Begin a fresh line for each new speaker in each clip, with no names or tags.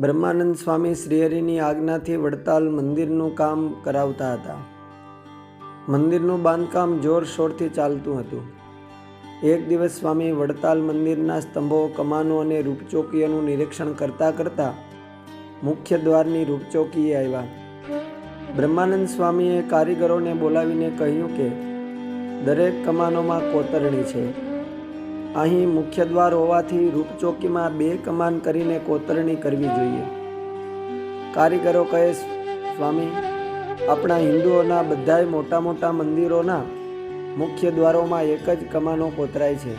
બ્રહ્માનંદ સ્વામી શ્રીહરિની આજ્ઞાથી વડતાલ મંદિરનું કામ કરાવતા હતા. મંદિરનું બાંધકામ જોરશોરથી ચાલતું હતું. એક દિવસ સ્વામી વડતાલ મંદિરના સ્તંભો, કમાનો અને રૂપચોકીઓનું નિરીક્ષણ કરતાં કરતાં મુખ્ય દ્વારની રૂપચોકીએ આવ્યા. બ્રહ્માનંદ સ્વામીએ કારીગરોને બોલાવીને કહ્યું કે દરેક કમાનોમાં કોતરણી છે. અહીં મુખ્ય દ્વાર હોવાથી રૂપચોકીમાં 2 કમાન કરીને કોતરણી કરવી જોઈએ. કારીગરો કહે, સ્વામી, આપણા હિન્દુઓના બધાય મોટા મોટા મંદિરોના મુખ્ય દ્વારોમાં એક જ કમાનો કોતરાય છે.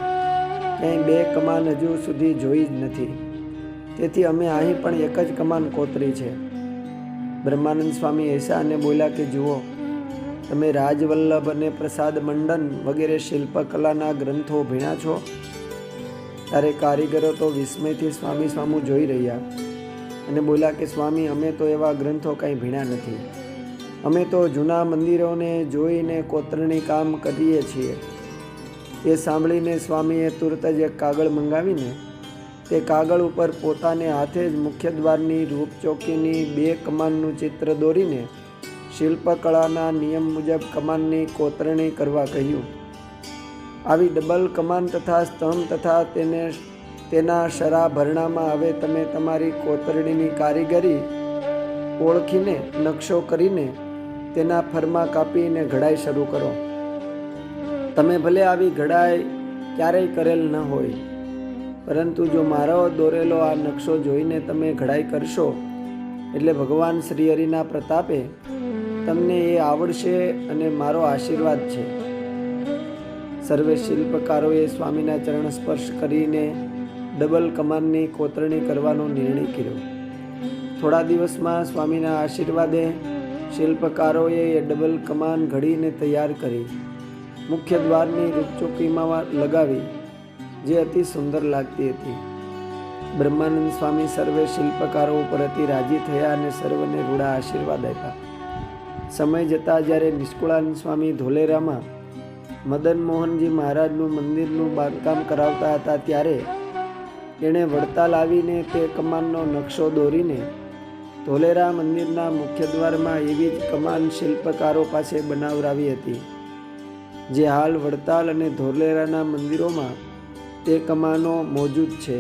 ક્યાંય 2 કમાન હજુ સુધી જોઈ જ નથી. તેથી અમે અહીં પણ એક જ કમાન કોતરી છે. બ્રહ્માનંદ સ્વામી એસા અને બોલ્યા કે જુઓ, તમે રાજવલ્લભ અને પ્રસાદ મંડન વગેરે શિલ્પકલાના ગ્રંથો ભણ્યા છો? ત્યારે કારીગરો તો વિસ્મયથી સ્વામી સામું જોઈ રહ્યા અને બોલ્યા કે સ્વામી, અમે તો એવા ગ્રંથો કંઈ ભણ્યા નથી. અમે તો જૂના મંદિરોને જોઈને કોતરણી કામ કરીએ છીએ. એ સાંભળીને સ્વામીએ તુરત જ એક કાગળ મંગાવીને તે કાગળ ઉપર પોતાને હાથે જ મુખ્ય દ્વારની રૂપચોકીની 2 કમાનનું ચિત્ર દોરીને શિલ્પકળાના નિયમ મુજબ કમાનની કોતરણી કરવા કહ્યું. આવી ડબલ કમાન તથા સ્તંભ તથા તેના શરા ભરણામાં હવે તમે તમારી કોતરણીની કારીગરી ઓળખીને નકશો કરીને તેના ફરમા કાપીને ઘડાઈ શરૂ કરો. તમે ભલે આવી ઘડાઈ ક્યારેય કરેલ ન હોય, પરંતુ જો મારો દોરેલો આ નકશો જોઈને તમે ઘડાઈ કરશો એટલે ભગવાન શ્રીહરિના પ્રતાપે તમને એ આવડશે અને મારો આશીર્વાદ છે. સર્વે શિલ્પકારોએ સ્વામીના ચરણ સ્પર્શ કરીને ડબલ કમાનની કોતરણી કરવાનો નિર્ણય કર્યો. થોડા દિવસમાં સ્વામીના આશીર્વાદે શિલ્પકારોએ એ ડબલ કમાન ઘડીને તૈયાર કરી મુખ્ય દ્વારની રૂપચોકીમાં લગાવી, જે અતિ સુંદર લાગતી હતી. બ્રહ્માનંદ સ્વામી સર્વે શિલ્પકારો ઉપર અતિ રાજી થયા અને સર્વને રૂડા આશીર્વાદ આપ્યા. સમય જતાં જ્યારે નિષ્કુળાનંદ સ્વામી ધોલેરામાં મદન મોહનજી મહારાજનું મંદિરનું બાંધકામ કરાવતા હતા, ત્યારે તેણે વડતાલ આવીને તે કમાનનો નકશો દોરીને ધોલેરા મંદિરના મુખ્ય દ્વારમાં એવી જ કમાન શિલ્પકારો પાસે બનાવરાવી હતી, જે હાલ વડતાલ અને ધોલેરાના મંદિરોમાં તે કમાનો મોજૂદ છે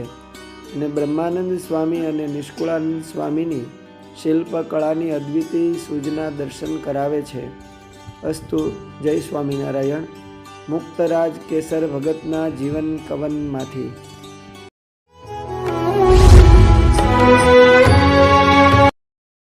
અને બ્રહ્માનંદ સ્વામી અને નિષ્કુળાનંદ સ્વામીની શિલ્પકળાની અદ્વિતીય સૂઝના દર્શન કરાવે છે. અસ્તુ. જય સ્વામિનારાયણ. મુક્તરાજ કેસર ભગતના જીવન કવનમાંથી.